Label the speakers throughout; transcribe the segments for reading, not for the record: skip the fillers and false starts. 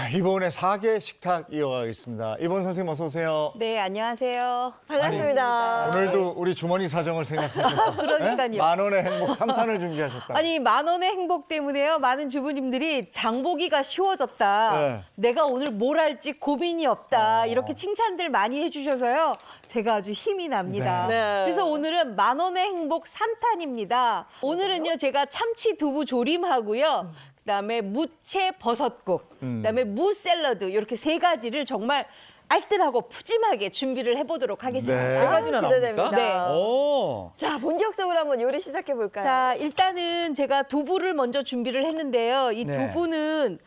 Speaker 1: 자, 이번에 4개 식탁 이어가겠습니다. 이번 선생님 어서 오세요.
Speaker 2: 네, 안녕하세요.
Speaker 3: 반갑습니다.
Speaker 1: 오늘도 우리 주머니 사정을 생각하셔서
Speaker 2: 그러니까요.
Speaker 1: 만 원의 행복 3탄을 준비하셨다.
Speaker 2: 아니, 만 원의 행복 때문에요. 많은 주부님들이 장보기가 쉬워졌다.
Speaker 1: 네.
Speaker 2: 내가 오늘 뭘 할지 고민이 없다. 이렇게 칭찬들 많이 해주셔서요. 제가 아주 힘이 납니다.
Speaker 3: 네. 네.
Speaker 2: 그래서 오늘은 만 원의 행복 3탄입니다. 오늘은요, 제가 참치 두부 조림하고요. 그다음에 무채 버섯국, 그다음에 무 샐러드 이렇게 세 가지를 정말 알뜰하고 푸짐하게 준비를 해보도록 하겠습니다.
Speaker 1: 네.
Speaker 4: 세 가지나
Speaker 3: 기대됩니다.
Speaker 4: 나옵니까?
Speaker 2: 네.
Speaker 4: 오.
Speaker 3: 자, 본격적으로 한번 요리 시작해 볼까요?
Speaker 2: 자, 일단은 제가 두부를 먼저 준비를 했는데요. 이
Speaker 4: 네.
Speaker 2: 두부는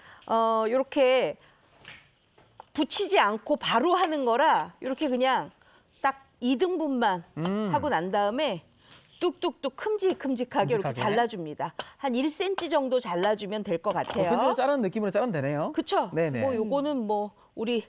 Speaker 2: 이렇게 붙이지 않고 바로 하는 거라 이렇게 그냥 딱 2등분만 하고 난 다음에 뚝뚝뚝 큼직큼직하게 이렇게
Speaker 4: 큼직하게.
Speaker 2: 잘라줍니다. 한 1cm 정도 잘라주면 될 것 같아요.
Speaker 4: 펜으로 자르는 느낌으로 자르면 되네요.
Speaker 2: 그쵸?
Speaker 4: 네네.
Speaker 2: 뭐 요거는 뭐 우리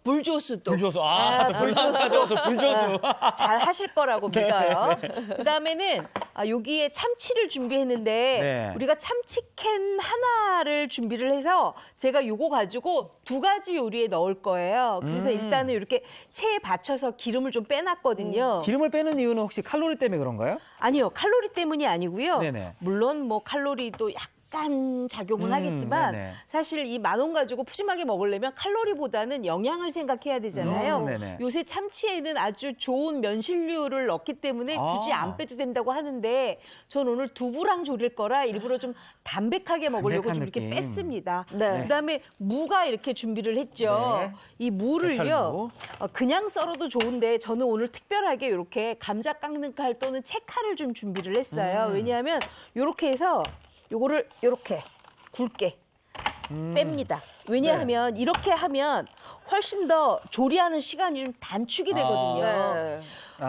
Speaker 2: 불조수도
Speaker 4: 불조수.
Speaker 2: 네,
Speaker 4: 불난사져서 불조수.
Speaker 2: 잘 하실 거라고 믿어요. 그다음에는 여기에 참치를 준비했는데
Speaker 4: 네.
Speaker 2: 우리가 참치캔 하나를 준비를 해서 제가 요거 가지고 2가지 요리에 넣을 거예요. 그래서 일단은 이렇게 체에 받쳐서 기름을 좀 빼놨거든요.
Speaker 4: 기름을 빼는 이유는 혹시 칼로리 때문에 그런가요?
Speaker 2: 아니요, 칼로리 때문이 아니고요.
Speaker 4: 네네.
Speaker 2: 물론 뭐 칼로리도 약간 작용은 하겠지만
Speaker 4: 네네.
Speaker 2: 사실 이 만 원 가지고 푸짐하게 먹으려면 칼로리보다는 영양을 생각해야 되잖아요.
Speaker 4: 네네.
Speaker 2: 요새 참치에는 아주 좋은 면실류를 넣기 때문에 굳이
Speaker 4: 아.
Speaker 2: 안 빼도 된다고 하는데 전 오늘 두부랑 조릴 거라 일부러 좀 담백하게 먹으려고
Speaker 4: 담백한
Speaker 2: 좀 이렇게
Speaker 4: 느낌.
Speaker 2: 뺐습니다.
Speaker 3: 네.
Speaker 2: 그다음에 무가 이렇게 준비를 했죠.
Speaker 4: 네.
Speaker 2: 이 무를요.
Speaker 4: 대찰무.
Speaker 2: 그냥 썰어도 좋은데 저는 오늘 특별하게 이렇게 감자 깎는 칼 또는 채칼을 좀 준비를 했어요. 왜냐하면 이렇게 해서 요거를 이렇게 굵게 뺍니다. 왜냐하면 이렇게 하면 훨씬 더 조리하는 시간이 좀 단축이 되거든요.
Speaker 3: 네.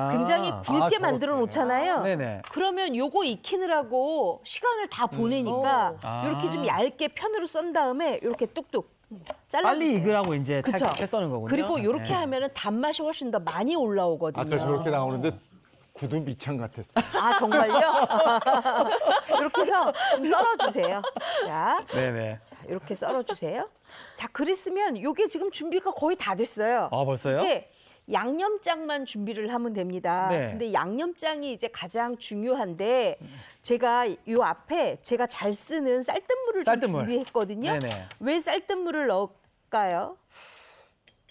Speaker 2: 굉장히 굵게
Speaker 1: 저렇게.
Speaker 2: 만들어 놓잖아요.
Speaker 4: 네네.
Speaker 2: 그러면 요거 익히느라고 시간을 다 보내니까
Speaker 4: 아.
Speaker 2: 이렇게 좀 얇게 편으로 썬 다음에 이렇게 뚝뚝 잘라.
Speaker 4: 빨리 익으라고 이제
Speaker 2: 그쵸?
Speaker 4: 채 써는 거군요.
Speaker 2: 그리고 이렇게
Speaker 4: 네.
Speaker 2: 하면은 단맛이 훨씬 더 많이 올라오거든요.
Speaker 1: 아까 저렇게 나오는데 구두 밑창 같았어.
Speaker 2: 아, 정말요? 이렇게 해서 좀 썰어주세요. 자,
Speaker 4: 네네.
Speaker 2: 이렇게 썰어주세요. 자, 그랬으면 이게 지금 준비가 거의 다 됐어요.
Speaker 4: 아 벌써요?
Speaker 2: 이제 양념장만 준비를 하면 됩니다.
Speaker 4: 네.
Speaker 2: 근데 양념장이 이제 가장 중요한데 제가 이 앞에 제가 잘 쓰는 쌀뜨물을 좀
Speaker 4: 쌀뜨물.
Speaker 2: 준비했거든요.
Speaker 4: 네네.
Speaker 2: 왜 쌀뜨물을 넣을까요?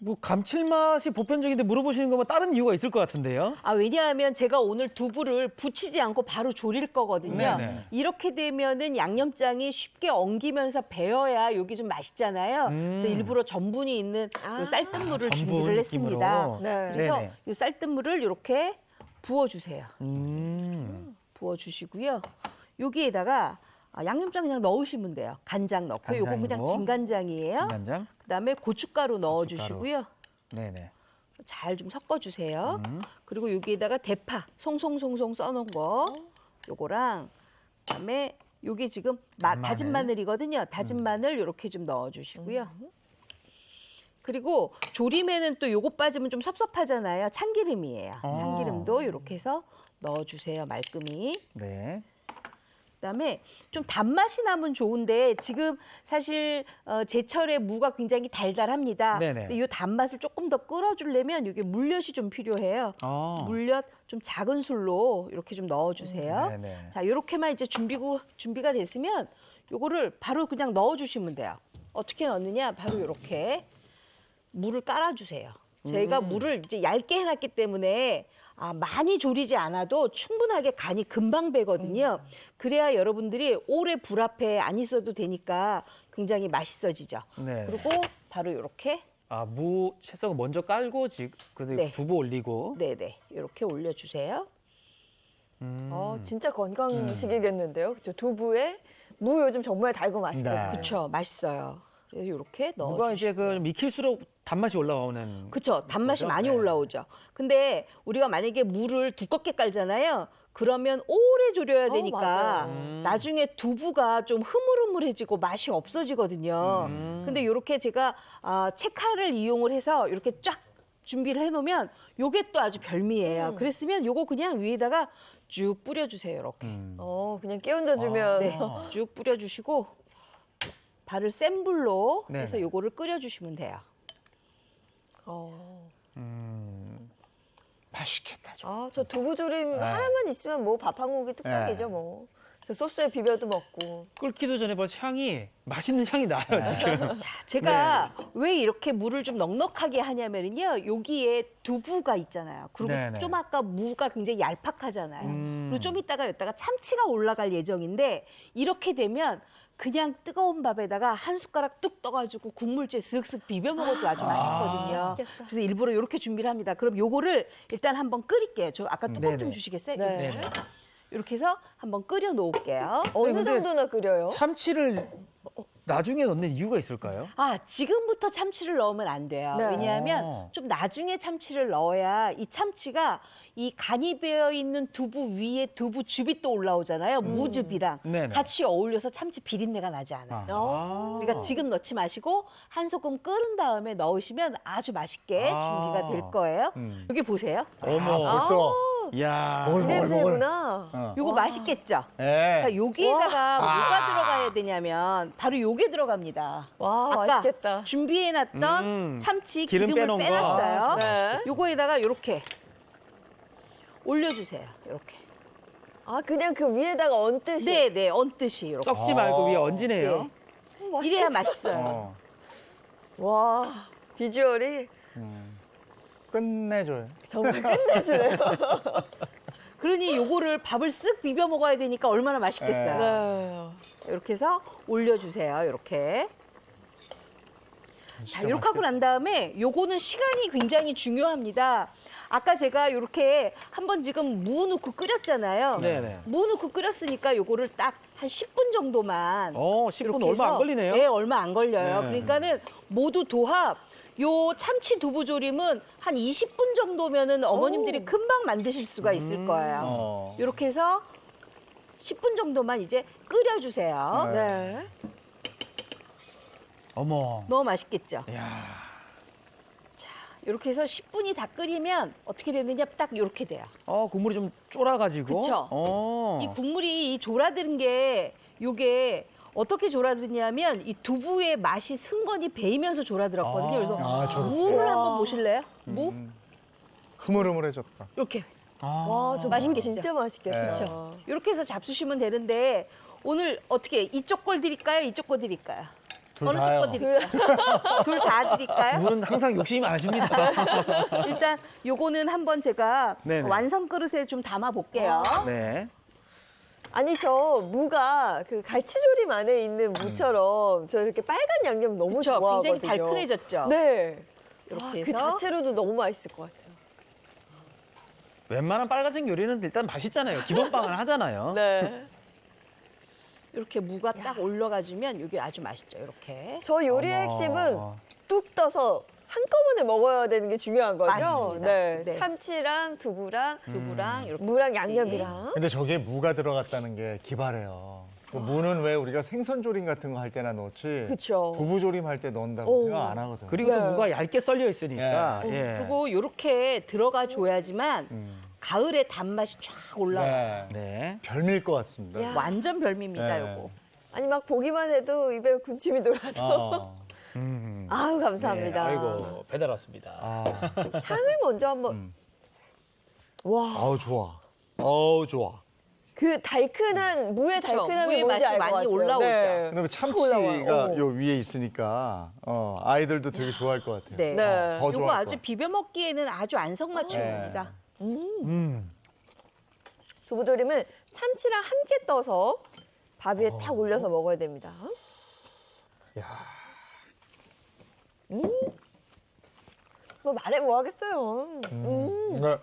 Speaker 4: 뭐 감칠맛이 보편적인데 물어보시는 거면 다른 이유가 있을 것 같은데요?
Speaker 2: 왜냐하면 제가 오늘 두부를 붙이지 않고 바로 조릴 거거든요.
Speaker 4: 네네.
Speaker 2: 이렇게 되면은 양념장이 쉽게 엉기면서 배어야 여기 좀 맛있잖아요. 그래서 일부러 전분이 있는 요 쌀뜨물을
Speaker 4: 전분
Speaker 2: 준비를 했습니다.
Speaker 4: 느낌으로.
Speaker 3: 네.
Speaker 2: 그래서
Speaker 4: 네네.
Speaker 2: 요 쌀뜨물을 이렇게 부어주세요. 부어주시고요. 여기에다가 양념장 그냥 넣으시면 돼요. 간장 넣고 요거 그냥
Speaker 4: 간장이고.
Speaker 2: 진간장이에요.
Speaker 4: 간장.
Speaker 2: 그다음에 고춧가루 넣어주시고요.
Speaker 4: 네네.
Speaker 2: 잘 좀 섞어주세요. 그리고 여기에다가 대파 송송송송 써놓은 거 요거랑 그다음에 요게 지금 다진 마늘이거든요. 다진 마늘 이렇게 좀 넣어주시고요. 그리고 조림에는 또 요거 빠지면 좀 섭섭하잖아요. 참기름이에요. 참기름도 이렇게 해서 넣어주세요. 말끔히.
Speaker 4: 네.
Speaker 2: 그다음에 좀 단맛이 나면 좋은데 지금 사실 제철의 무가 굉장히 달달합니다.
Speaker 4: 네네.
Speaker 2: 근데 이 단맛을 조금 더 끌어주려면 이게 물엿이 좀 필요해요. 물엿 좀 작은 술로 이렇게 좀 넣어주세요.
Speaker 4: 네네.
Speaker 2: 자, 이렇게만 이제 준비가 됐으면 요거를 바로 그냥 넣어주시면 돼요. 어떻게 넣느냐? 바로 이렇게 물을 깔아주세요. 저희가 물을 이제 얇게 해놨기 때문에 많이 졸이지 않아도 충분하게 간이 금방 배거든요. 그래야 여러분들이 오래 불 앞에 안 있어도 되니까 굉장히 맛있어지죠.
Speaker 4: 네.
Speaker 2: 그리고 바로 이렇게
Speaker 4: 무 채석을 먼저 깔고 그래서
Speaker 2: 네.
Speaker 4: 두부 올리고.
Speaker 2: 네네 이렇게 올려주세요.
Speaker 3: 진짜 건강식이겠는데요. 그렇죠? 두부에 무 요즘 정말 달고 맛있거든요.
Speaker 1: 네.
Speaker 2: 그렇죠, 맛있어요. 그래서 이렇게 넣어.
Speaker 4: 무가 이제 그 익힐수록 단맛이 올라오는.
Speaker 2: 그렇죠. 단맛이
Speaker 4: 거죠?
Speaker 2: 많이
Speaker 4: 네.
Speaker 2: 올라오죠. 근데 우리가 만약에 물을 두껍게 깔잖아요. 그러면 오래 졸여야 되니까
Speaker 3: 맞아요.
Speaker 2: 나중에 두부가 좀 흐물흐물해지고 맛이 없어지거든요. 근데 이렇게 제가 채칼을 이용을 해서 이렇게 쫙 준비를 해놓으면 요게 또 아주 별미예요. 그랬으면 요거 그냥 위에다가 쭉 뿌려주세요. 이렇게.
Speaker 3: 그냥 끼얹어 주면
Speaker 2: 네, 쭉 뿌려주시고 발을 센 불로
Speaker 4: 네네.
Speaker 2: 해서 요거를 끓여주시면 돼요.
Speaker 1: 맛있겠다. 좀.
Speaker 3: 아, 저 두부조림 하나만 있으면 뭐 밥 한 공기 뚝딱이죠, 뭐. 저 소스에 비벼도 먹고.
Speaker 4: 끓기도 전에 벌써 향이 맛있는 향이 나요 지금.
Speaker 2: 제가 왜 이렇게 물을 좀 넉넉하게 하냐면요. 여기에 두부가 있잖아요. 그리고
Speaker 4: 네네.
Speaker 2: 좀 아까 무가 굉장히 얄팍하잖아요. 그리고 좀 이따가 여기다가 참치가 올라갈 예정인데 이렇게 되면 그냥 뜨거운 밥에다가 한 숟가락 뚝 떠가지고 국물째 슥슥 비벼 먹어도 아주 맛있거든요.
Speaker 3: 맛있겠다.
Speaker 2: 그래서 일부러 이렇게 준비를 합니다. 그럼 요거를 일단 한번 끓일게요. 저 아까 뚜껑 좀
Speaker 4: 네네.
Speaker 2: 주시겠어요?
Speaker 3: 네.
Speaker 4: 네네.
Speaker 2: 이렇게 해서 한번 끓여 놓을게요.
Speaker 3: 어느
Speaker 4: 근데
Speaker 3: 정도나 끓여요?
Speaker 4: 참치를 나중에 넣는 이유가 있을까요?
Speaker 2: 아, 지금부터 참치를 넣으면 안 돼요.
Speaker 3: 네.
Speaker 2: 왜냐하면 좀 나중에 참치를 넣어야 이 참치가 이 간이 배어 있는 두부 위에 두부즙이 또 올라오잖아요. 무즙이랑
Speaker 4: 네네.
Speaker 2: 같이 어울려서 참치 비린내가 나지 않아요. 그러니까 지금 넣지 마시고 한 소금 끓은 다음에 넣으시면 아주 맛있게
Speaker 4: 아.
Speaker 2: 준비가 될 거예요. 여기 보세요.
Speaker 1: 어머, 벌써.
Speaker 4: 이야.
Speaker 1: 먹을
Speaker 3: 이
Speaker 1: 먹을 먹을.
Speaker 3: 냄새구나.
Speaker 2: 요거 맛있겠죠?
Speaker 1: 예.
Speaker 2: 그러니까 여기에다가 뭐가 들어가야 되냐면 바로 요게 들어갑니다.
Speaker 3: 와,
Speaker 2: 아까
Speaker 3: 맛있겠다.
Speaker 2: 준비해놨던 참치
Speaker 4: 기름
Speaker 2: 기름을
Speaker 4: 빼놓은 거.
Speaker 2: 빼놨어요.
Speaker 3: 네.
Speaker 2: 요거에다가 이렇게 올려주세요. 이렇게.
Speaker 3: 아, 그냥 그 위에다가 얹듯이.
Speaker 2: 네, 얹듯이 이렇게.
Speaker 4: 썩지 말고 위에 얹으네요.
Speaker 2: 네. 이래야 맛있어요.
Speaker 1: 어,
Speaker 3: 와, 비주얼이
Speaker 1: 끝내줘요.
Speaker 3: 정말 끝내주네요.
Speaker 2: 그러니 요거를 밥을 쓱 비벼 먹어야 되니까 얼마나 맛있겠어요.
Speaker 3: 네.
Speaker 2: 이렇게 해서 올려주세요. 이렇게. 자, 이렇게 하고 난 다음에 요거는 시간이 굉장히 중요합니다. 아까 제가 이렇게 한번 지금 무 넣고 끓였잖아요.
Speaker 4: 네네.
Speaker 2: 무 넣고 끓였으니까 요거를 딱 한 10분 정도만
Speaker 4: 10분
Speaker 2: 이렇게
Speaker 4: 얼마
Speaker 2: 해서,
Speaker 4: 안 걸리네요.
Speaker 2: 네, 얼마 안 걸려요.
Speaker 4: 네.
Speaker 2: 그러니까는 모두 도합 요 참치 두부조림은 한 20분 정도면은 어머님들이 금방 만드실 수가 있을 거예요. 이렇게 해서 10분 정도만 이제 끓여주세요.
Speaker 1: 네.
Speaker 3: 네.
Speaker 4: 어머.
Speaker 2: 너무 맛있겠죠?
Speaker 4: 야.
Speaker 2: 이렇게 해서 10분이 다 끓이면 어떻게 되느냐 딱 이렇게 돼요.
Speaker 4: 국물이 좀 쫄아가지고.
Speaker 2: 그쵸. 이 국물이 이 졸아드는 게 요게 어떻게 졸아드냐면 이 두부의 맛이 승건이 배이면서 졸아들었거든요. 그래서
Speaker 1: 아, 저렇게.
Speaker 2: 무를 한번 보실래요? 무?
Speaker 1: 흐물흐물해졌다.
Speaker 2: 이렇게.
Speaker 3: 와, 저 무
Speaker 2: 맛있겠죠?
Speaker 3: 진짜 맛있겠다.
Speaker 1: 그쵸.
Speaker 2: 이렇게 해서 잡수시면 되는데 오늘 어떻게 이쪽 걸 드릴까요? 이쪽 거 드릴까요?
Speaker 1: 둘
Speaker 2: 어느
Speaker 1: 다요.
Speaker 2: 쪽 거 드릴까요? 둘 다 드릴까요?
Speaker 4: 물은 항상 욕심이 많으십니다.
Speaker 2: 일단 요거는 한번 제가
Speaker 4: 네네.
Speaker 2: 완성 그릇에 좀 담아 볼게요.
Speaker 4: 네.
Speaker 3: 아니, 저 무가 그 갈치조림 안에 있는 무처럼 저 이렇게 빨간 양념 너무
Speaker 2: 그렇죠.
Speaker 3: 좋아하거든요.
Speaker 2: 굉장히 달큰해졌죠.
Speaker 3: 네.
Speaker 2: 이렇게
Speaker 3: 아,
Speaker 2: 해서
Speaker 3: 그 자체로도 너무 맛있을 것 같아요.
Speaker 4: 웬만한 빨간색 요리는 일단 맛있잖아요. 기본빵을 하잖아요.
Speaker 3: 네.
Speaker 2: 이렇게 무가 딱 올라가주면 이게 아주 맛있죠. 이렇게.
Speaker 3: 저 요리의
Speaker 4: 어머.
Speaker 3: 핵심은 뚝 떠서 한꺼번에 먹어야 되는 게 중요한 거죠.
Speaker 2: 맞습니다.
Speaker 3: 네.
Speaker 2: 네.
Speaker 3: 참치랑 두부랑
Speaker 2: 두부랑 이렇게
Speaker 3: 무랑 양념이랑.
Speaker 1: 근데 저게 무가 들어갔다는 게 기발해요. 그 무는 왜 우리가 생선조림 같은 거 할 때나 넣지
Speaker 3: 그쵸.
Speaker 1: 두부조림 할 때 넣는다고
Speaker 3: 오.
Speaker 1: 생각 안 하거든.
Speaker 4: 그리고 또
Speaker 3: 네.
Speaker 4: 무가 얇게 썰려 있으니까. 예.
Speaker 2: 그리고 이렇게 들어가 줘야지만 가을에 단맛이 쫙 올라와요.
Speaker 1: 네.
Speaker 4: 네.
Speaker 1: 별미일 것 같습니다.
Speaker 3: 야.
Speaker 2: 완전 별미입니다,
Speaker 1: 네.
Speaker 2: 요거.
Speaker 3: 아니, 막 보기만 해도 입에 군침이 돌아서.
Speaker 1: 어.
Speaker 3: 아우, 감사합니다.
Speaker 4: 네, 아이고 배달 왔습니다.
Speaker 1: 아,
Speaker 3: 향을 먼저 한번. 와,
Speaker 1: 아우 좋아. 어우 좋아.
Speaker 3: 그 달큰한, 무의
Speaker 2: 그쵸.
Speaker 3: 달큰함이
Speaker 2: 무의
Speaker 3: 뭔지
Speaker 2: 맛이
Speaker 3: 알 것
Speaker 2: 많이
Speaker 3: 같아요.
Speaker 2: 올라오죠.
Speaker 3: 네.
Speaker 1: 근데
Speaker 3: 올라와요.
Speaker 1: 참치가
Speaker 3: 어.
Speaker 1: 요 위에 있으니까 아이들도 되게 좋아할 것 같아요.
Speaker 2: 네.
Speaker 3: 네.
Speaker 1: 더
Speaker 2: 요거
Speaker 1: 좋아할
Speaker 2: 아주
Speaker 1: 것
Speaker 2: 비벼 먹기에는 아주 안성맞춤입니다.
Speaker 3: 두부조림은 참치랑 함께 떠서 밥 위에 탁 올려서 먹어야 됩니다.
Speaker 1: 야.
Speaker 3: 뭐 말해 뭐 하겠어요.
Speaker 1: 그러니까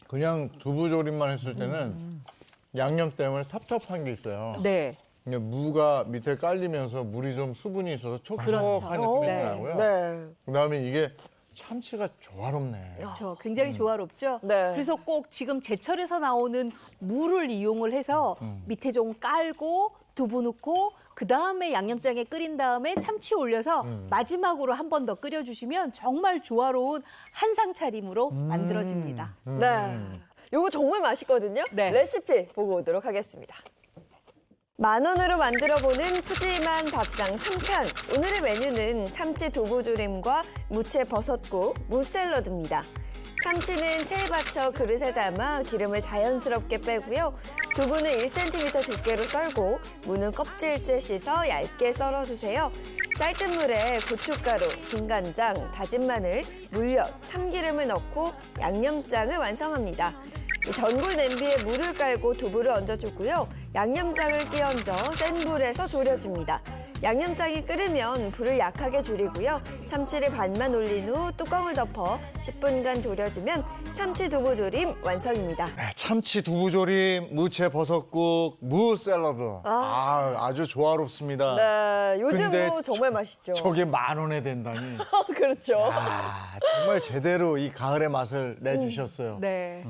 Speaker 1: 그냥 두부조림만 했을 때는 양념 때문에 텁텁한 게 있어요.
Speaker 2: 네.
Speaker 1: 근데 무가 밑에 깔리면서 물이 좀 수분이 있어서 촉촉한 느낌이
Speaker 2: 네.
Speaker 1: 나고요.
Speaker 3: 네.
Speaker 1: 그다음에 이게 참치가 조화롭네.
Speaker 2: 그렇죠. 굉장히 조화롭죠.
Speaker 3: 네.
Speaker 2: 그래서 꼭 지금 제철에서 나오는 무를 이용을 해서 밑에 좀 깔고 두부 넣고 그 다음에 양념장에 끓인 다음에 참치 올려서 마지막으로 한 번 더 끓여주시면 정말 조화로운 한상 차림으로 만들어집니다.
Speaker 3: 네. 요거 정말 맛있거든요.
Speaker 2: 네.
Speaker 3: 레시피 보고 오도록 하겠습니다. 10,000원으로 만들어보는 푸짐한 밥상 3칸. 오늘의 메뉴는 참치 두부조림과 무채 버섯국, 무샐러드입니다. 참치는 체에 받쳐 그릇에 담아 기름을 자연스럽게 빼고요. 두부는 1cm 두께로 썰고 무는 껍질째 씻어 얇게 썰어주세요. 쌀뜨 물에 고춧가루, 진간장, 다진 마늘, 물엿, 참기름을 넣고 양념장을 완성합니다. 전골 냄비에 물을 깔고 두부를 얹어주고요. 양념장을 끼얹어 센 불에서 졸여줍니다. 양념장이 끓으면 불을 약하게 줄이고요. 참치를 반만 올린 후 뚜껑을 덮어 10분간 졸여주면 참치 두부조림 완성입니다.
Speaker 1: 네, 참치 두부조림, 무채 버섯국, 무 샐러드. 아주 조화롭습니다.
Speaker 3: 네, 요즘
Speaker 1: 근데
Speaker 3: 뭐 정말 맛있죠.
Speaker 1: 저게 10,000원에 된다니.
Speaker 3: 그렇죠.
Speaker 1: 정말 제대로 이 가을의 맛을 내주셨어요.
Speaker 2: 네.